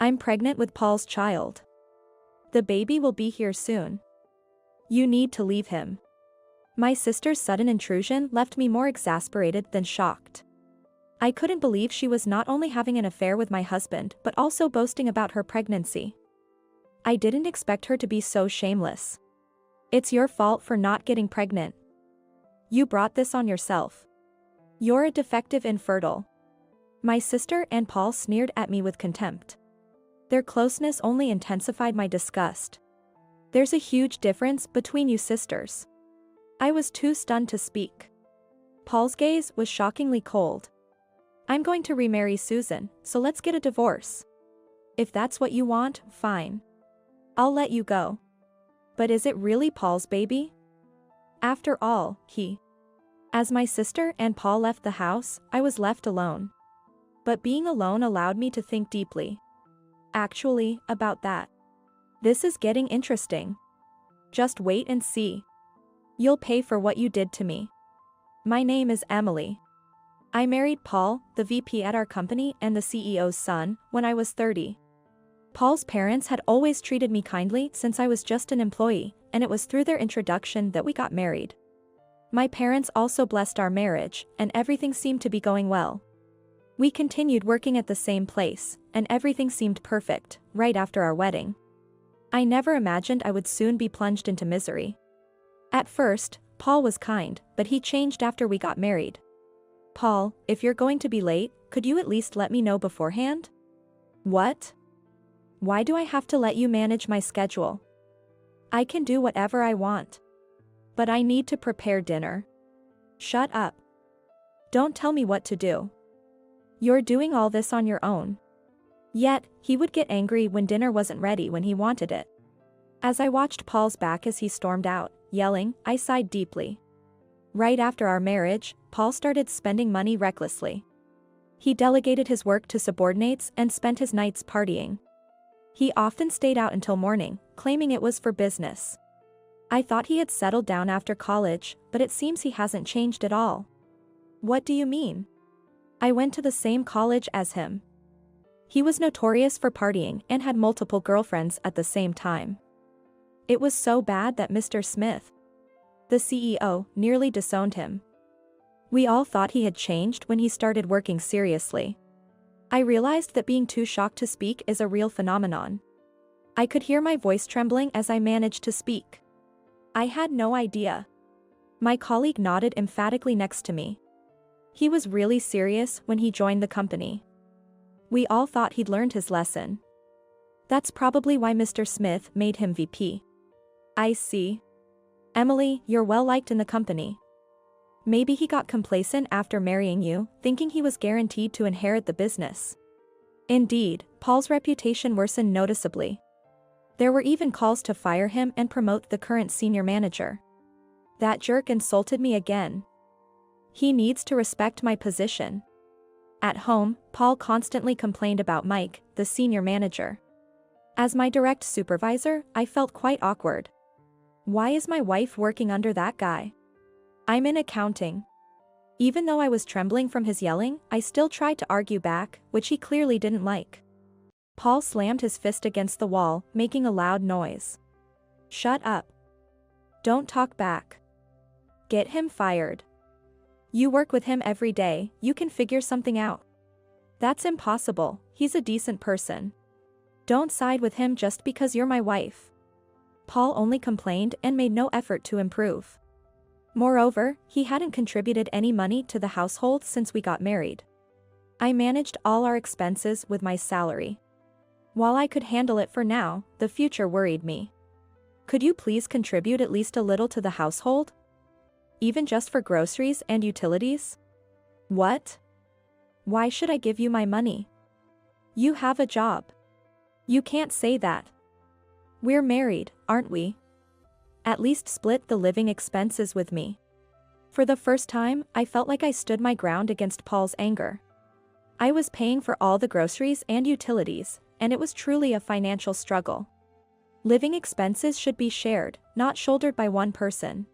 I'm pregnant with Paul's child. The baby will be here soon. You need to leave him. My sister's sudden intrusion left me more exasperated than shocked. I couldn't believe she was not only having an affair with my husband but also boasting about her pregnancy. I didn't expect her to be so shameless. It's your fault for not getting pregnant. You brought this on yourself. You're a defective infertile. My sister and Paul sneered at me with contempt. Their closeness only intensified my disgust. There's a huge difference between you sisters. I was too stunned to speak. Paul's gaze was shockingly cold. I'm going to remarry Susan, so let's get a divorce. If that's what you want, fine. I'll let you go. But is it really Paul's baby? After all, As my sister and Paul left the house, I was left alone. But being alone allowed me to think deeply. Actually, about that. This is getting interesting. Just wait and see. You'll pay for what you did to me. My name is Emily. I married Paul, the VP at our company and the CEO's son, when I was 30. Paul's parents had always treated me kindly since I was just an employee, and it was through their introduction that we got married. My parents also blessed our marriage, and everything seemed to be going well. We continued working at the same place, and everything seemed perfect, right after our wedding. I never imagined I would soon be plunged into misery. At first, Paul was kind, but he changed after we got married. Paul, if you're going to be late, could you at least let me know beforehand? What? Why do I have to let you manage my schedule? I can do whatever I want. But I need to prepare dinner. Shut up. Don't tell me what to do. You're doing all this on your own. Yet, he would get angry when dinner wasn't ready when he wanted it. As I watched Paul's back as he stormed out, yelling, I sighed deeply. Right after our marriage, Paul started spending money recklessly. He delegated his work to subordinates and spent his nights partying. He often stayed out until morning, claiming it was for business. I thought he had settled down after college, but it seems he hasn't changed at all. What do you mean? I went to the same college as him. He was notorious for partying and had multiple girlfriends at the same time. It was so bad that Mr. Smith, the CEO, nearly disowned him. We all thought he had changed when he started working seriously. I realized that being too shocked to speak is a real phenomenon. I could hear my voice trembling as I managed to speak. I had no idea. My colleague nodded emphatically next to me. He was really serious when he joined the company. We all thought he'd learned his lesson. That's probably why Mr. Smith made him VP. I see. Emily, you're well liked in the company. Maybe he got complacent after marrying you, thinking he was guaranteed to inherit the business. Indeed, Paul's reputation worsened noticeably. There were even calls to fire him and promote the current senior manager. That jerk insulted me again. He needs to respect my position. At home, Paul constantly complained about Mike, the senior manager. As my direct supervisor, I felt quite awkward. Why is my wife working under that guy? I'm in accounting. Even though I was trembling from his yelling, I still tried to argue back, which he clearly didn't like. Paul slammed his fist against the wall, making a loud noise. Shut up. Don't talk back. Get him fired. You work with him every day, you can figure something out. That's impossible, he's a decent person. Don't side with him just because you're my wife. Paul only complained and made no effort to improve. Moreover, he hadn't contributed any money to the household since we got married. I managed all our expenses with my salary. While I could handle it for now, the future worried me. Could you please contribute at least a little to the household? Even just for groceries and utilities? What? Why should I give you my money? You have a job. You can't say that. We're married, aren't we? At least split the living expenses with me. For the first time, I felt like I stood my ground against Paul's anger. I was paying for all the groceries and utilities, and it was truly a financial struggle. Living expenses should be shared, not shouldered by one person.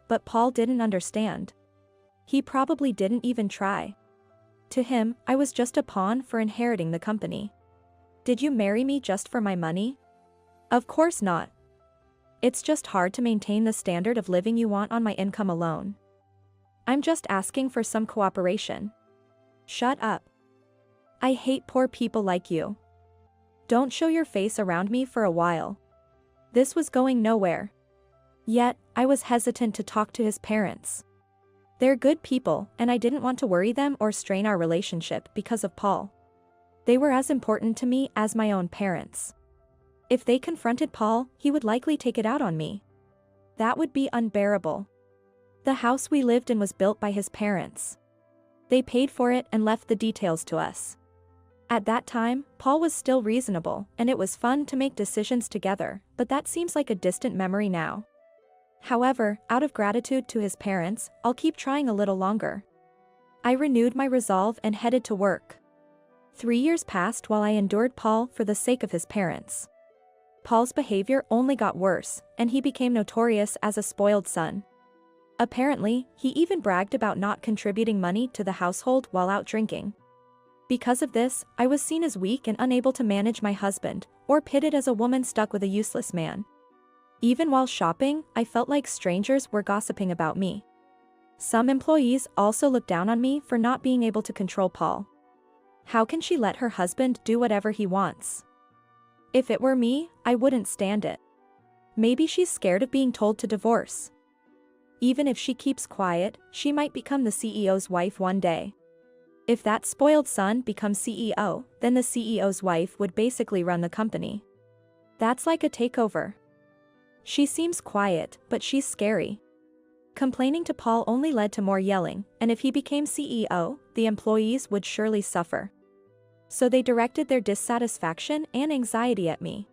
But Paul didn't understand. He probably didn't even try. To him, I was just a pawn for inheriting the company. Did you marry me just for my money? Of course not. It's just hard to maintain the standard of living you want on my income alone. I'm just asking for some cooperation. Shut up. I hate poor people like you. Don't show your face around me for a while. This was going nowhere. Yet, I was hesitant to talk to his parents. They're good people, and I didn't want to worry them or strain our relationship because of Paul. They were as important to me as my own parents. If they confronted Paul, he would likely take it out on me. That would be unbearable. The house we lived in was built by his parents. They paid for it and left the details to us. At that time, Paul was still reasonable, and it was fun to make decisions together, but that seems like a distant memory now. However, out of gratitude to his parents, I'll keep trying a little longer. I renewed my resolve and headed to work. 3 years passed while I endured Paul for the sake of his parents. Paul's behavior only got worse, and he became notorious as a spoiled son. Apparently, he even bragged about not contributing money to the household while out drinking. Because of this, I was seen as weak and unable to manage my husband, or pitted as a woman stuck with a useless man. Even while shopping, I felt like strangers were gossiping about me. Some employees also looked down on me for not being able to control Paul. How can she let her husband do whatever he wants? If it were me, I wouldn't stand it. Maybe she's scared of being told to divorce. Even if she keeps quiet, she might become the CEO's wife one day. If that spoiled son becomes CEO, then the CEO's wife would basically run the company. That's like a takeover. She seems quiet, but she's scary. Complaining to Paul only led to more yelling, and if he became CEO, the employees would surely suffer. So they directed their dissatisfaction and anxiety at me.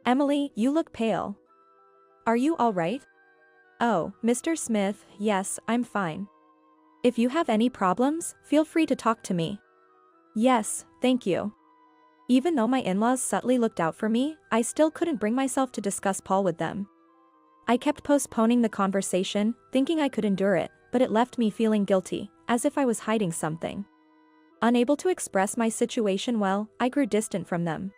Emily, you look pale. Are you all right? Oh, Mr. Smith, yes, I'm fine. If you have any problems, feel free to talk to me. Yes, thank you. Even though my in-laws subtly looked out for me, I still couldn't bring myself to discuss Paul with them. I kept postponing the conversation, thinking I could endure it, but it left me feeling guilty, as if I was hiding something. Unable to express my situation well, I grew distant from them.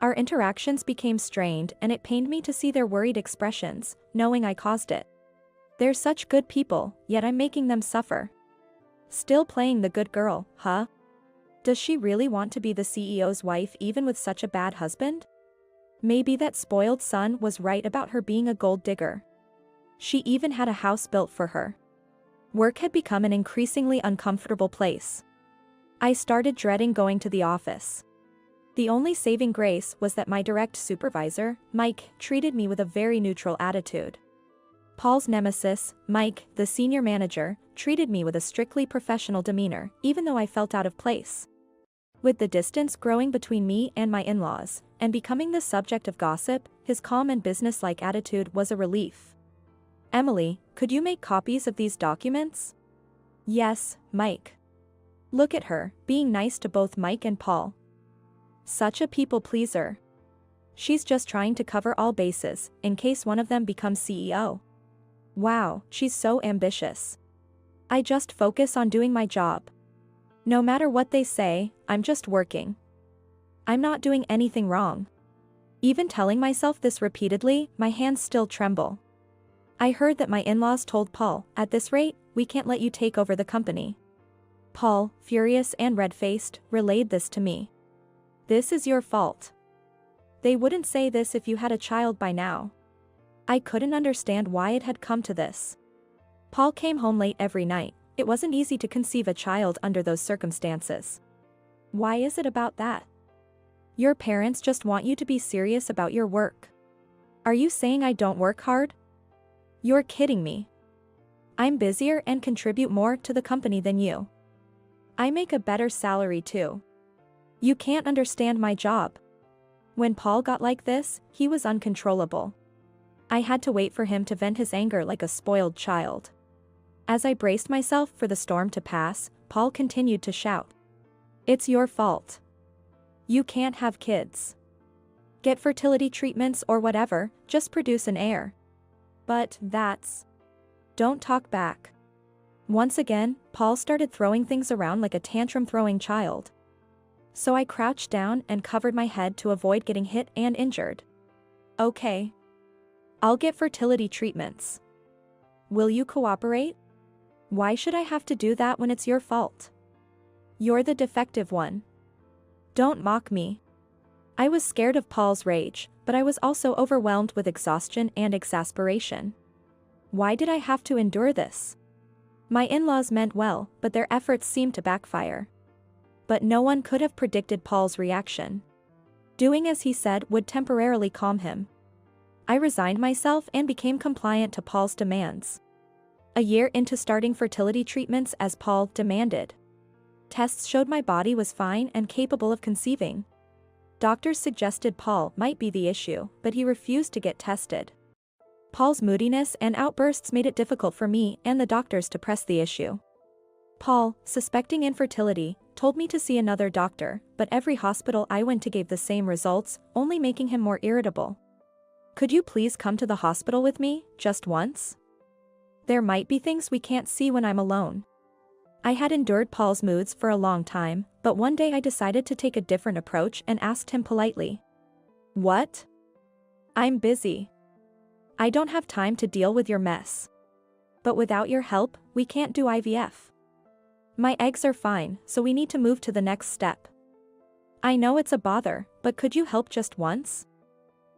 Our interactions became strained, and it pained me to see their worried expressions, knowing I caused it. They're such good people, yet I'm making them suffer. Still playing the good girl, huh? Does she really want to be the CEO's wife even with such a bad husband? Maybe that spoiled son was right about her being a gold digger. She even had a house built for her. Work had become an increasingly uncomfortable place. I started dreading going to the office. The only saving grace was that my direct supervisor, Mike, treated me with a very neutral attitude. Paul's nemesis, Mike, the senior manager, treated me with a strictly professional demeanor, even though I felt out of place. With the distance growing between me and my in-laws, and becoming the subject of gossip, his calm and business-like attitude was a relief. Emily, could you make copies of these documents? Yes, Mike. Look at her, being nice to both Mike and Paul. Such a people pleaser. She's just trying to cover all bases, in case one of them becomes CEO. Wow, she's so ambitious. I just focus on doing my job. No matter what they say, I'm just working. I'm not doing anything wrong. Even telling myself this repeatedly, my hands still tremble. I heard that my in-laws told Paul, at this rate, we can't let you take over the company. Paul, furious and red-faced, relayed this to me. This is your fault. They wouldn't say this if you had a child by now. I couldn't understand why it had come to this. Paul came home late every night. It wasn't easy to conceive a child under those circumstances. Why is it about that? Your parents just want you to be serious about your work. Are you saying I don't work hard? You're kidding me. I'm busier and contribute more to the company than you. I make a better salary too. You can't understand my job. When Paul got like this, he was uncontrollable. I had to wait for him to vent his anger like a spoiled child. As I braced myself for the storm to pass, Paul continued to shout. It's your fault. You can't have kids. Get fertility treatments or whatever, just produce an heir. But that's... Don't talk back. Once again, Paul started throwing things around like a tantrum-throwing child. So I crouched down and covered my head to avoid getting hit and injured. Okay. I'll get fertility treatments. Will you cooperate? Why should I have to do that when it's your fault? You're the defective one. Don't mock me. I was scared of Paul's rage, but I was also overwhelmed with exhaustion and exasperation. Why did I have to endure this? My in-laws meant well, but their efforts seemed to backfire. But no one could have predicted Paul's reaction. Doing as he said would temporarily calm him. I resigned myself and became compliant to Paul's demands. A year into starting fertility treatments as Paul demanded. Tests showed my body was fine and capable of conceiving. Doctors suggested Paul might be the issue, but he refused to get tested. Paul's moodiness and outbursts made it difficult for me and the doctors to press the issue. Paul, suspecting infertility, told me to see another doctor, but every hospital I went to gave the same results, only making him more irritable. Could you please come to the hospital with me, just once? There might be things we can't see when I'm alone. I had endured Paul's moods for a long time, but one day I decided to take a different approach and asked him politely. What? I'm busy. I don't have time to deal with your mess. But without your help, we can't do IVF. My eggs are fine, so we need to move to the next step. I know it's a bother, but could you help just once?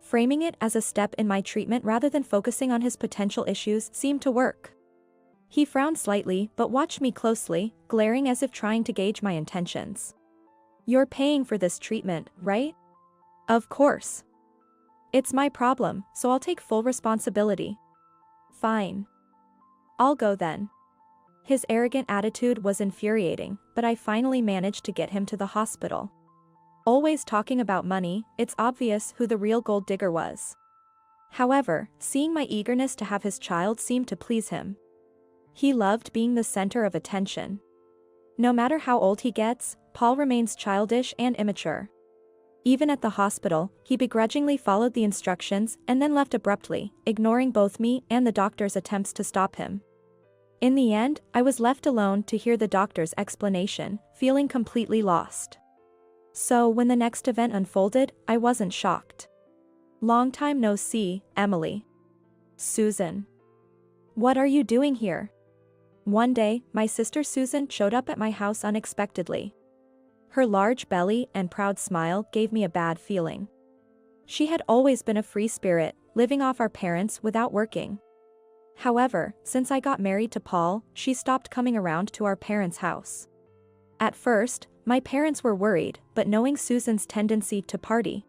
Framing it as a step in my treatment rather than focusing on his potential issues seemed to work. He frowned slightly but watched me closely, glaring as if trying to gauge my intentions. You're paying for this treatment, right? Of course. It's my problem, so I'll take full responsibility. Fine. I'll go then. His arrogant attitude was infuriating, but I finally managed to get him to the hospital. Always talking about money, it's obvious who the real gold digger was. However, seeing my eagerness to have his child seemed to please him. He loved being the center of attention. No matter how old he gets, Paul remains childish and immature. Even at the hospital, he begrudgingly followed the instructions and then left abruptly, ignoring both me and the doctor's attempts to stop him. In the end, I was left alone to hear the doctor's explanation, feeling completely lost. So when the next event unfolded, I wasn't shocked. Long time no see, Emily. Susan. What are you doing here? One day, my sister Susan showed up at my house unexpectedly. Her large belly and proud smile gave me a bad feeling. She had always been a free spirit, living off our parents without working. However, since I got married to Paul, she stopped coming around to our parents' house. At first, my parents were worried, but knowing Susan's tendency to party,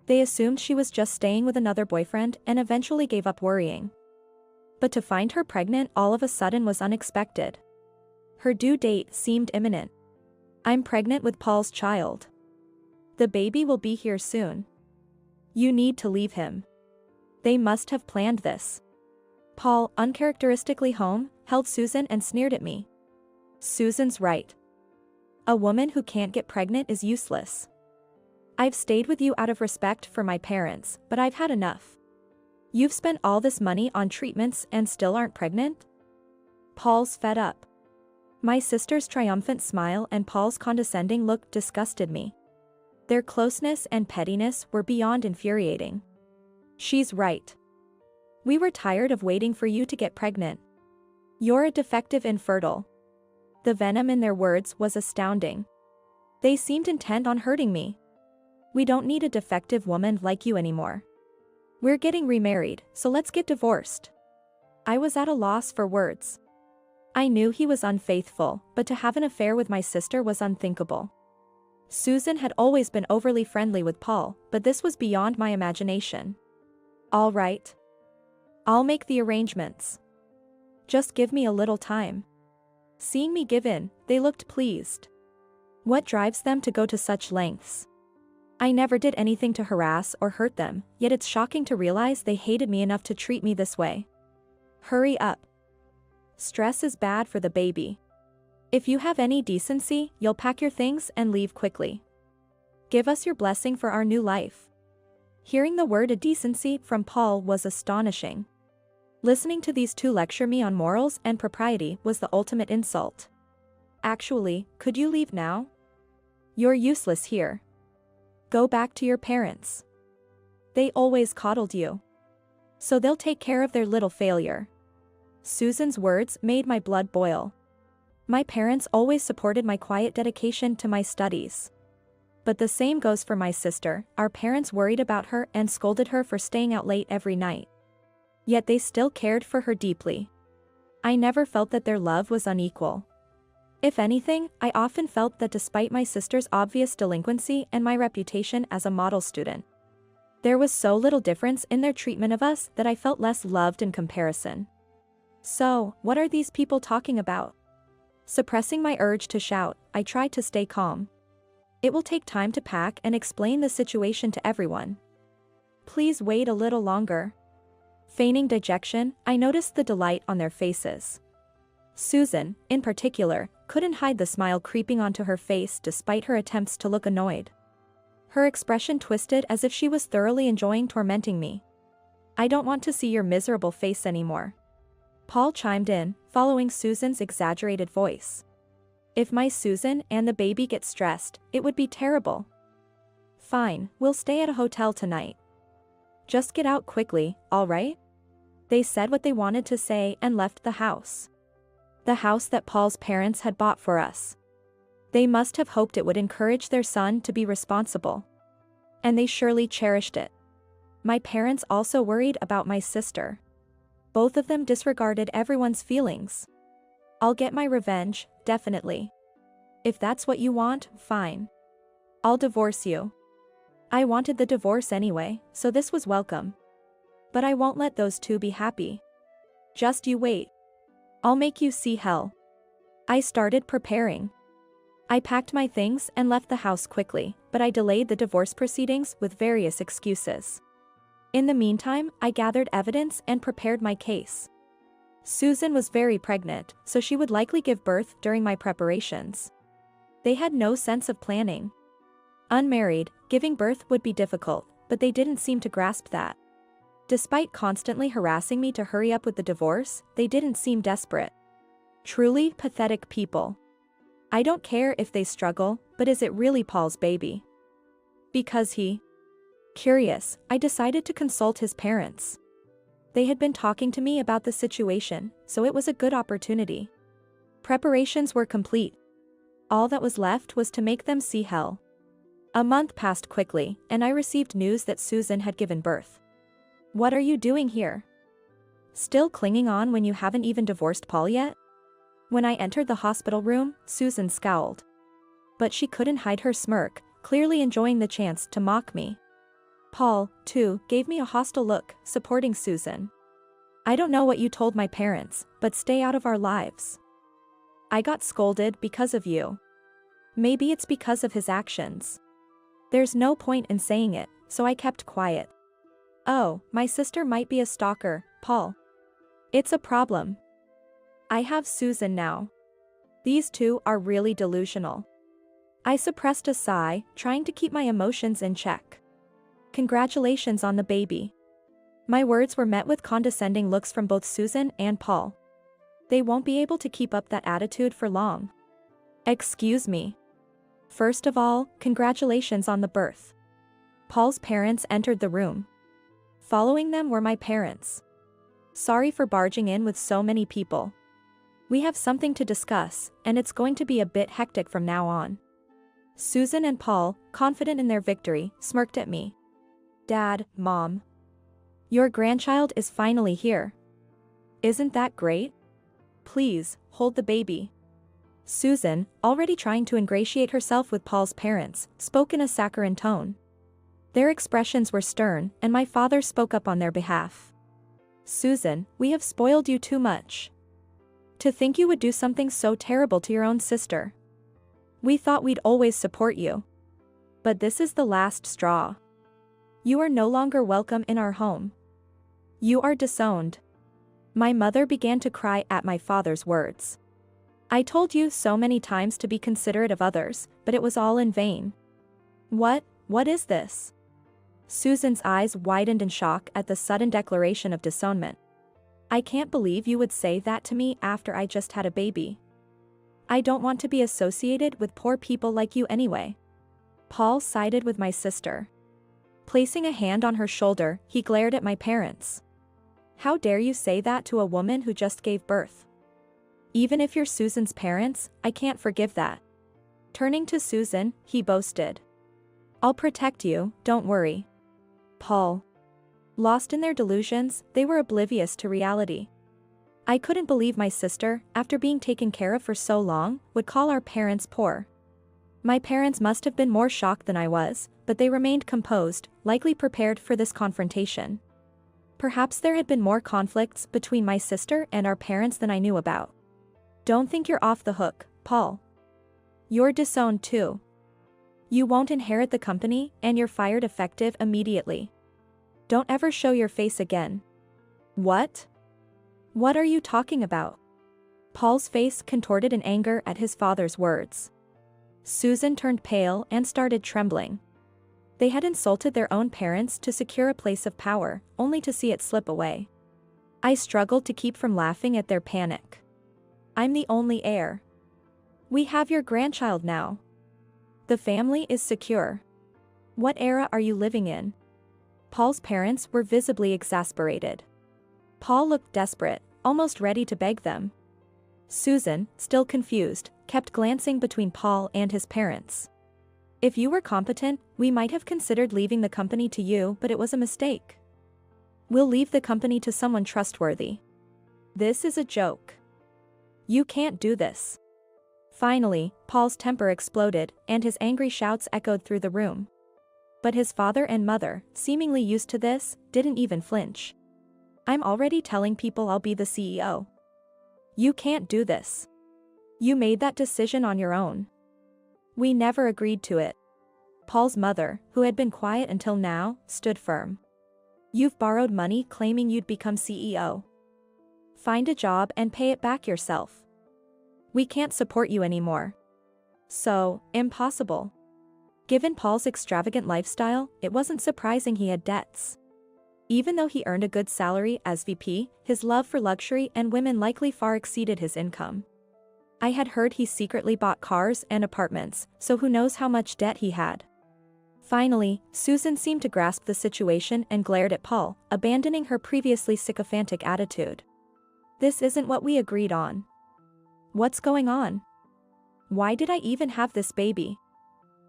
they assumed she was just staying with another boyfriend and eventually gave up worrying. But to find her pregnant all of a sudden was unexpected. Her due date seemed imminent. I'm pregnant with Paul's child. The baby will be here soon. You need to leave him. They must have planned this. Paul, uncharacteristically home, held Susan and sneered at me. Susan's right. A woman who can't get pregnant is useless. I've stayed with you out of respect for my parents, but I've had enough. You've spent all this money on treatments and still aren't pregnant? Paul's fed up. My sister's triumphant smile and Paul's condescending look disgusted me. Their closeness and pettiness were beyond infuriating. She's right. We were tired of waiting for you to get pregnant. You're a defective infertile. The venom in their words was astounding. They seemed intent on hurting me. We don't need a defective woman like you anymore. We're getting remarried, so let's get divorced. I was at a loss for words. I knew he was unfaithful, but to have an affair with my sister was unthinkable. Susan had always been overly friendly with Paul, but this was beyond my imagination. All right. I'll make the arrangements. Just give me a little time. Seeing me give in, they looked pleased. What drives them to go to such lengths? I never did anything to harass or hurt them, yet it's shocking to realize they hated me enough to treat me this way. Hurry up. Stress is bad for the baby. If you have any decency, you'll pack your things and leave quickly. Give us your blessing for our new life. Hearing the word decency from Paul was astonishing. Listening to these two lecture me on morals and propriety was the ultimate insult. Actually, could you leave now? You're useless here. Go back to your parents. They always coddled you. So they'll take care of their little failure. Susan's words made my blood boil. My parents always supported my quiet dedication to my studies. But the same goes for my sister. Our parents worried about her and scolded her for staying out late every night. Yet they still cared for her deeply. I never felt that their love was unequal. If anything, I often felt that despite my sister's obvious delinquency and my reputation as a model student, there was so little difference in their treatment of us that I felt less loved in comparison. So, what are these people talking about? Suppressing my urge to shout, I tried to stay calm. It will take time to pack and explain the situation to everyone. Please wait a little longer. Feigning dejection, I noticed the delight on their faces. Susan, in particular, couldn't hide the smile creeping onto her face despite her attempts to look annoyed. Her expression twisted as if she was thoroughly enjoying tormenting me. I don't want to see your miserable face anymore. Paul chimed in, following Susan's exaggerated voice. If my Susan and the baby get stressed, it would be terrible. Fine, we'll stay at a hotel tonight. Just get out quickly, all right? They said what they wanted to say and left the house. The house that Paul's parents had bought for us. They must have hoped it would encourage their son to be responsible. And they surely cherished it. My parents also worried about my sister. Both of them disregarded everyone's feelings. I'll get my revenge, definitely. If that's what you want, fine. I'll divorce you. I wanted the divorce anyway, so this was welcome. But I won't let those two be happy. Just you wait. I'll make you see hell. I started preparing. I packed my things and left the house quickly, but I delayed the divorce proceedings with various excuses. In the meantime, I gathered evidence and prepared my case. Susan was very pregnant, so she would likely give birth during my preparations. They had no sense of planning. Unmarried, giving birth would be difficult, but they didn't seem to grasp that. Despite constantly harassing me to hurry up with the divorce, they didn't seem desperate. Truly pathetic people. I don't care if they struggle, but is it really Paul's baby? Because he... Curious, I decided to consult his parents. They had been talking to me about the situation, so it was a good opportunity. Preparations were complete. All that was left was to make them see hell. A month passed quickly, and I received news that Susan had given birth. What are you doing here? Still clinging on when you haven't even divorced Paul yet? When I entered the hospital room, Susan scowled. But she couldn't hide her smirk, clearly enjoying the chance to mock me. Paul, too, gave me a hostile look, supporting Susan. I don't know what you told my parents, but stay out of our lives. I got scolded because of you. Maybe it's because of his actions. There's no point in saying it, so I kept quiet. Oh, my sister might be a stalker, Paul. It's a problem. I have Susan now. These two are really delusional. I suppressed a sigh, trying to keep my emotions in check. Congratulations on the baby. My words were met with condescending looks from both Susan and Paul. They won't be able to keep up that attitude for long. Excuse me. First of all, congratulations on the birth. Paul's parents entered the room. Following them were my parents. Sorry for barging in with so many people. We have something to discuss, and it's going to be a bit hectic from now on. Susan and Paul, confident in their victory, smirked at me. Dad, Mom. Your grandchild is finally here. Isn't that great? Please, hold the baby. Susan, already trying to ingratiate herself with Paul's parents, spoke in a saccharine tone. Their expressions were stern, and my father spoke up on their behalf. Susan, we have spoiled you too much. To think you would do something so terrible to your own sister. We thought we'd always support you. But this is the last straw. You are no longer welcome in our home. You are disowned. My mother began to cry at my father's words. I told you so many times to be considerate of others, but it was all in vain. What is this? Susan's eyes widened in shock at the sudden declaration of disownment. I can't believe you would say that to me after I just had a baby. I don't want to be associated with poor people like you anyway. Paul sided with my sister. Placing a hand on her shoulder, he glared at my parents. How dare you say that to a woman who just gave birth? Even if you're Susan's parents, I can't forgive that. Turning to Susan, he boasted. I'll protect you, don't worry. Paul. Lost in their delusions, they were oblivious to reality. I couldn't believe my sister, after being taken care of for so long, would call our parents poor. My parents must have been more shocked than I was, but they remained composed, likely prepared for this confrontation. Perhaps there had been more conflicts between my sister and our parents than I knew about. Don't think you're off the hook, Paul. You're disowned too. You won't inherit the company, and you're fired effective immediately. Don't ever show your face again. What? What are you talking about? Paul's face contorted in anger at his father's words. Susan turned pale and started trembling. They had insulted their own parents to secure a place of power, only to see it slip away. I struggled to keep from laughing at their panic. I'm the only heir. We have your grandchild now. The family is secure. What era are you living in? Paul's parents were visibly exasperated. Paul looked desperate, almost ready to beg them. Susan, still confused, kept glancing between Paul and his parents. If you were competent, we might have considered leaving the company to you, but it was a mistake. We'll leave the company to someone trustworthy. This is a joke. You can't do this. Finally, Paul's temper exploded, and his angry shouts echoed through the room. But his father and mother, seemingly used to this, didn't even flinch. I'm already telling people I'll be the CEO. You can't do this. You made that decision on your own. We never agreed to it. Paul's mother, who had been quiet until now, stood firm. You've borrowed money claiming you'd become CEO. Find a job and pay it back yourself. We can't support you anymore. So, impossible. Given Paul's extravagant lifestyle, it wasn't surprising he had debts. Even though he earned a good salary as VP, his love for luxury and women likely far exceeded his income. I had heard he secretly bought cars and apartments, so who knows how much debt he had. Finally, Susan seemed to grasp the situation and glared at Paul, abandoning her previously sycophantic attitude. This isn't what we agreed on. What's going on? Why did I even have this baby?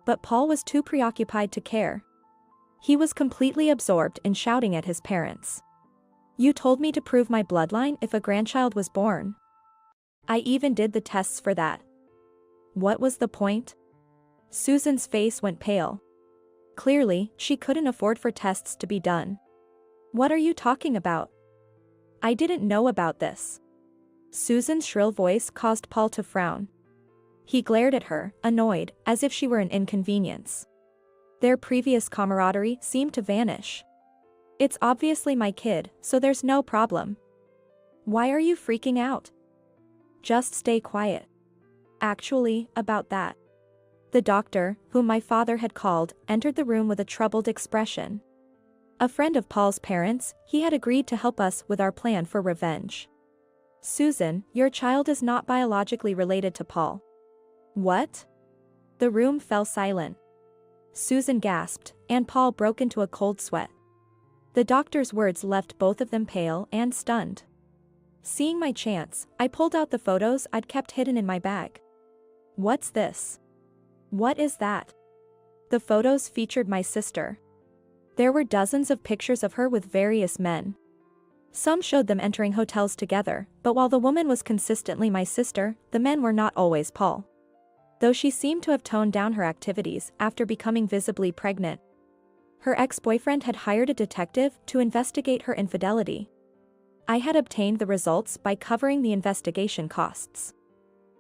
But Paul was too preoccupied to care. He was completely absorbed in shouting at his parents. You told me to prove my bloodline if a grandchild was born. I even did the tests for that. What was the point? Susan's face went pale. Clearly, she couldn't afford for tests to be done. What are you talking about? I didn't know about this. Susan's shrill voice caused Paul to frown. He glared at her, annoyed, as if she were an inconvenience. Their previous camaraderie seemed to vanish. It's obviously my kid, so there's no problem. Why are you freaking out? Just stay quiet. Actually, about that. The doctor, whom my father had called, entered the room with a troubled expression. A friend of Paul's parents, he had agreed to help us with our plan for revenge. Susan, your child is not biologically related to Paul. What? The room fell silent. Susan gasped, and Paul broke into a cold sweat. The doctor's words left both of them pale and stunned. Seeing my chance, I pulled out the photos I'd kept hidden in my bag. What's this? What is that? The photos featured my sister. There were dozens of pictures of her with various men. Some showed them entering hotels together, but while the woman was consistently my sister, the men were not always Paul. Though she seemed to have toned down her activities after becoming visibly pregnant. Her ex-boyfriend had hired a detective to investigate her infidelity. I had obtained the results by covering the investigation costs.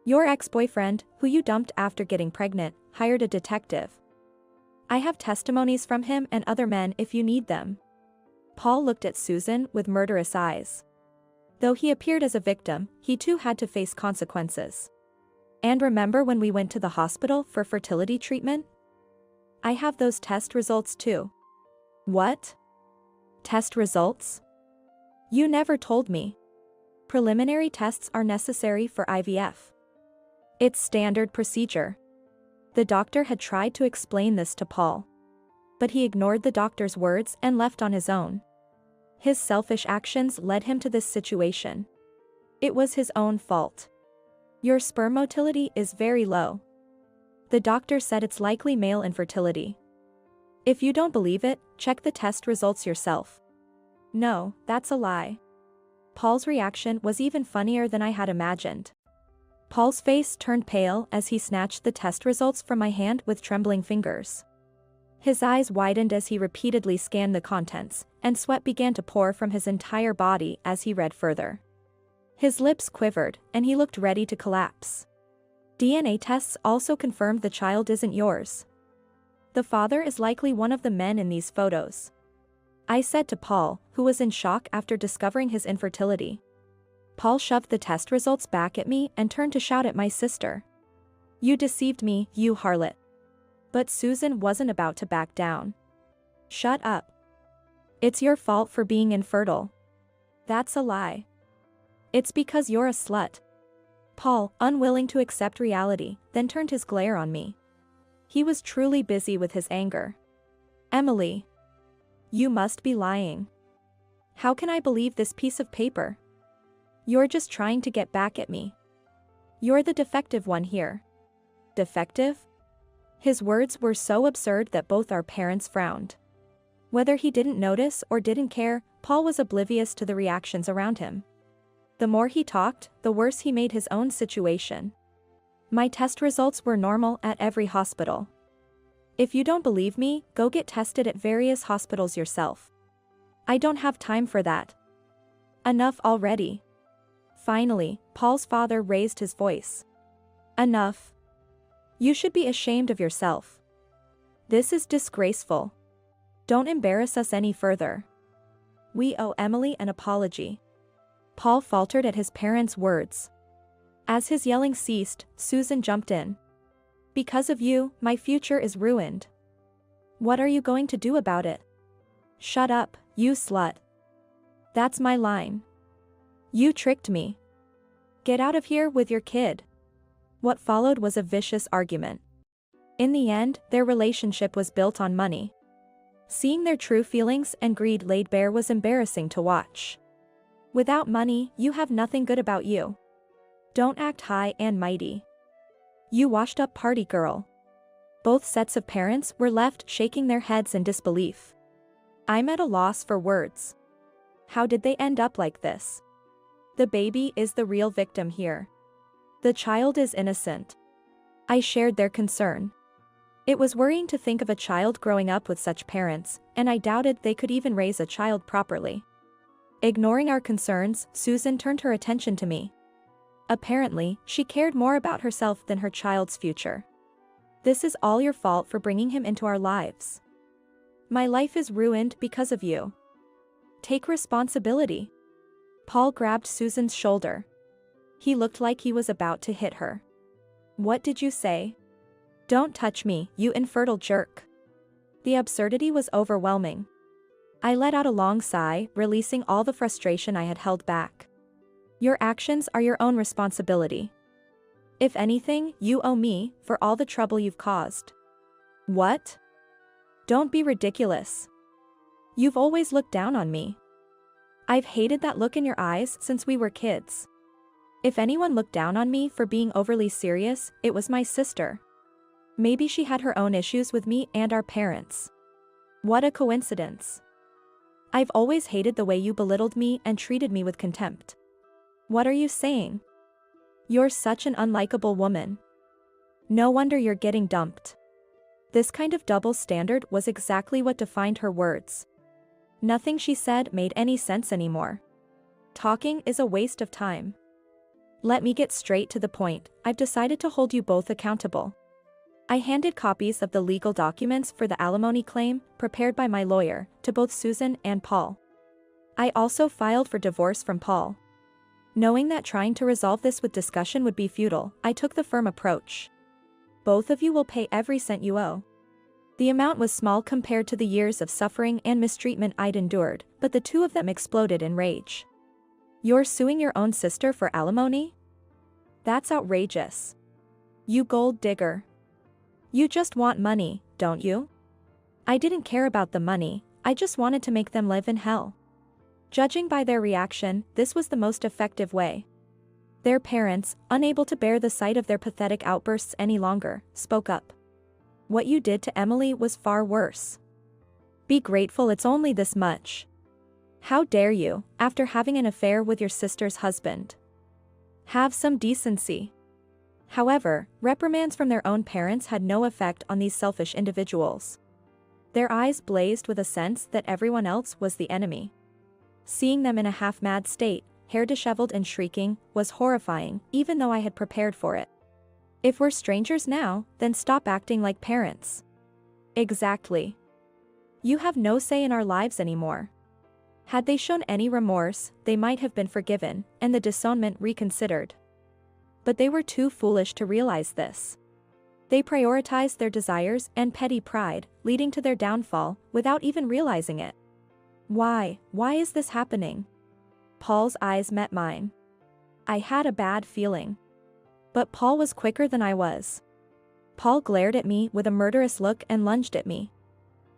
Your ex-boyfriend, who you dumped after getting pregnant, hired a detective. I have testimonies from him and other men if you need them. Paul looked at Susan with murderous eyes. Though he appeared as a victim, he too had to face consequences. And remember when we went to the hospital for fertility treatment? I have those test results too. What? Test results? You never told me. Preliminary tests are necessary for IVF. It's standard procedure. The doctor had tried to explain this to Paul. But he ignored the doctor's words and left on his own. His selfish actions led him to this situation. It was his own fault. Your sperm motility is very low. The doctor said it's likely male infertility. If you don't believe it, check the test results yourself. No, that's a lie. Paul's reaction was even funnier than I had imagined. Paul's face turned pale as he snatched the test results from my hand with trembling fingers. His eyes widened as he repeatedly scanned the contents, and sweat began to pour from his entire body as he read further. His lips quivered, and he looked ready to collapse. DNA tests also confirmed the child isn't yours. The father is likely one of the men in these photos. I said to Paul, who was in shock after discovering his infertility. Paul shoved the test results back at me and turned to shout at my sister. You deceived me, you harlot. But Susan wasn't about to back down. Shut up. It's your fault for being infertile. That's a lie. It's because you're a slut. Paul, unwilling to accept reality, then turned his glare on me. He was truly busy with his anger. Emily. You must be lying. How can I believe this piece of paper? You're just trying to get back at me. You're the defective one here. Defective? His words were so absurd that both our parents frowned. Whether he didn't notice or didn't care, Paul was oblivious to the reactions around him. The more he talked, the worse he made his own situation. My test results were normal at every hospital. If you don't believe me, go get tested at various hospitals yourself. I don't have time for that. Enough already. Finally, Paul's father raised his voice. Enough. You should be ashamed of yourself. This is disgraceful. Don't embarrass us any further. We owe Emily an apology. Paul faltered at his parents' words. As his yelling ceased, Susan jumped in. Because of you, my future is ruined. What are you going to do about it? Shut up, you slut. That's my line. You tricked me. Get out of here with your kid. What followed was a vicious argument. In the end, their relationship was built on money. Seeing their true feelings and greed laid bare was embarrassing to watch. Without money, you have nothing good about you. Don't act high and mighty. You washed up party girl. Both sets of parents were left shaking their heads in disbelief. I'm at a loss for words. How did they end up like this? The baby is the real victim here. The child is innocent. I shared their concern. It was worrying to think of a child growing up with such parents, and I doubted they could even raise a child properly. Ignoring our concerns, Susan turned her attention to me. Apparently, she cared more about herself than her child's future. This is all your fault for bringing him into our lives. My life is ruined because of you. Take responsibility. Paul grabbed Susan's shoulder. He looked like he was about to hit her. What did you say? Don't touch me, you infertile jerk. The absurdity was overwhelming. I let out a long sigh, releasing all the frustration I had held back. Your actions are your own responsibility. If anything, you owe me for all the trouble you've caused. What? Don't be ridiculous. You've always looked down on me. I've hated that look in your eyes since we were kids. If anyone looked down on me for being overly serious, it was my sister. Maybe she had her own issues with me and our parents. What a coincidence. I've always hated the way you belittled me and treated me with contempt. What are you saying? You're such an unlikable woman. No wonder you're getting dumped. This kind of double standard was exactly what defined her words. Nothing she said made any sense anymore. Talking is a waste of time. Let me get straight to the point. I've decided to hold you both accountable. I handed copies of the legal documents for the alimony claim, prepared by my lawyer, to both Susan and Paul. I also filed for divorce from Paul. Knowing that trying to resolve this with discussion would be futile, I took the firm approach. Both of you will pay every cent you owe. The amount was small compared to the years of suffering and mistreatment I'd endured, but the two of them exploded in rage. You're suing your own sister for alimony? That's outrageous. You gold digger. You just want money, don't you? I didn't care about the money, I just wanted to make them live in hell. Judging by their reaction, this was the most effective way. Their parents, unable to bear the sight of their pathetic outbursts any longer, spoke up. What you did to Emily was far worse. Be grateful it's only this much. How dare you, after having an affair with your sister's husband? Have some decency. However, reprimands from their own parents had no effect on these selfish individuals. Their eyes blazed with a sense that everyone else was the enemy. Seeing them in a half-mad state, hair disheveled and shrieking, was horrifying, even though I had prepared for it. If we're strangers now, then stop acting like parents. Exactly. You have no say in our lives anymore. Had they shown any remorse, they might have been forgiven, and the disownment reconsidered. But they were too foolish to realize this. They prioritized their desires and petty pride, leading to their downfall, without even realizing it. Why is this happening? Paul's eyes met mine. I had a bad feeling. But Paul was quicker than I was. Paul glared at me with a murderous look and lunged at me.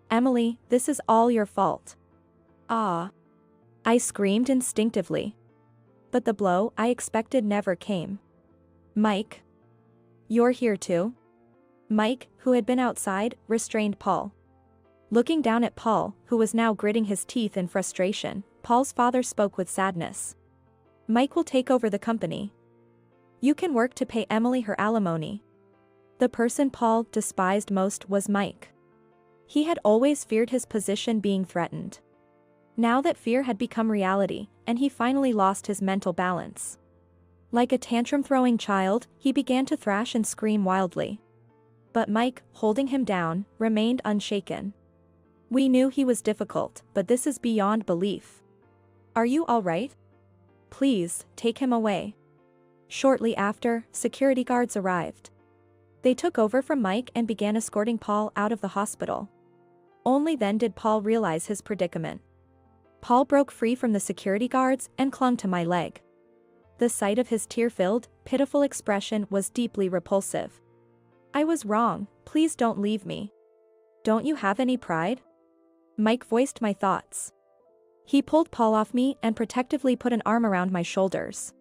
Emily, this is all your fault. Ah! I screamed instinctively. But the blow I expected never came. Mike. You're here too? Mike, who had been outside, restrained Paul. Looking down at Paul, who was now gritting his teeth in frustration, Paul's father spoke with sadness. Mike will take over the company. You can work to pay Emily her alimony. The person Paul despised most was Mike. He had always feared his position being threatened. Now that fear had become reality, and he finally lost his mental balance. Like a tantrum-throwing child, he began to thrash and scream wildly. But Mike, holding him down, remained unshaken. We knew he was difficult, but this is beyond belief. Are you all right? Please, take him away. Shortly after, security guards arrived. They took over from Mike and began escorting Paul out of the hospital. Only then did Paul realize his predicament. Paul broke free from the security guards and clung to my leg. The sight of his tear-filled, pitiful expression was deeply repulsive. I was wrong, please don't leave me. Don't you have any pride? Mike voiced my thoughts. He pulled Paul off me and protectively put an arm around my shoulders.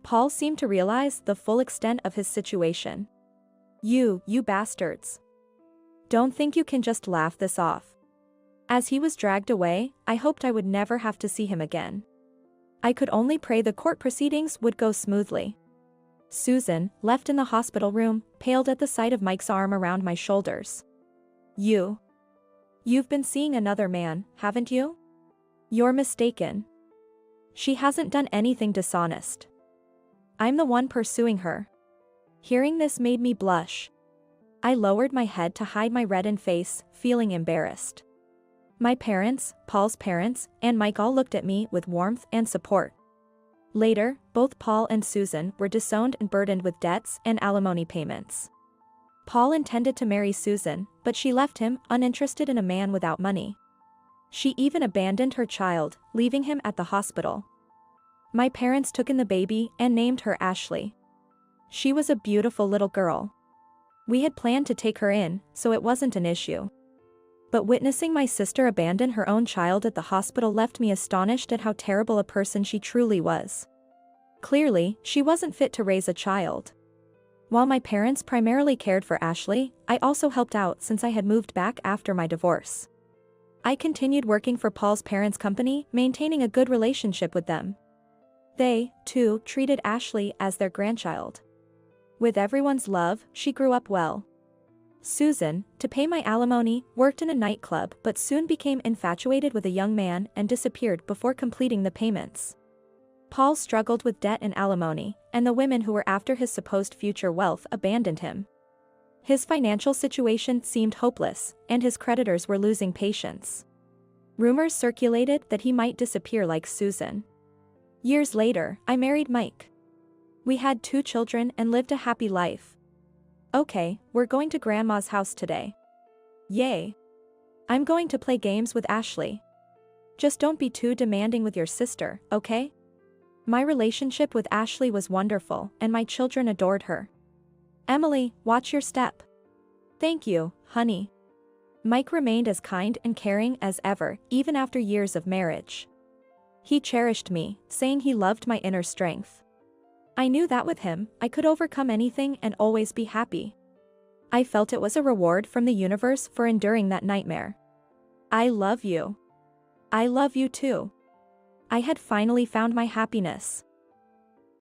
Paul seemed to realize the full extent of his situation. You bastards. Don't think you can just laugh this off. As he was dragged away, I hoped I would never have to see him again. I could only pray the court proceedings would go smoothly. Susan, left in the hospital room, paled at the sight of Mike's arm around my shoulders. You've been seeing another man, haven't you? You're mistaken. She hasn't done anything dishonest. I'm the one pursuing her. Hearing this made me blush. I lowered my head to hide my reddened face, feeling embarrassed. My parents, Paul's parents, and Mike all looked at me with warmth and support. Later, both Paul and Susan were disowned and burdened with debts and alimony payments. Paul intended to marry Susan, but she left him, uninterested in a man without money. She even abandoned her child, leaving him at the hospital. My parents took in the baby and named her Ashley. She was a beautiful little girl. We had planned to take her in, so it wasn't an issue. But witnessing my sister abandon her own child at the hospital left me astonished at how terrible a person she truly was. Clearly, she wasn't fit to raise a child. While my parents primarily cared for Ashley, I also helped out since I had moved back after my divorce. I continued working for Paul's parents' company, maintaining a good relationship with them. They, too, treated Ashley as their grandchild. With everyone's love, she grew up well. Susan, to pay my alimony, worked in a nightclub but soon became infatuated with a young man and disappeared before completing the payments. Paul struggled with debt and alimony, and the women who were after his supposed future wealth abandoned him. His financial situation seemed hopeless, and his creditors were losing patience. Rumors circulated that he might disappear like Susan. Years later, I married Mike. We had 2 children and lived a happy life. Okay, we're going to Grandma's house today. Yay! I'm going to play games with Ashley. Just don't be too demanding with your sister, okay? My relationship with Ashley was wonderful, and my children adored her. Emily, watch your step. Thank you, honey. Mike remained as kind and caring as ever, even after years of marriage. He cherished me, saying he loved my inner strength. I knew that with him, I could overcome anything and always be happy. I felt it was a reward from the universe for enduring that nightmare. I love you. I love you too. I had finally found my happiness.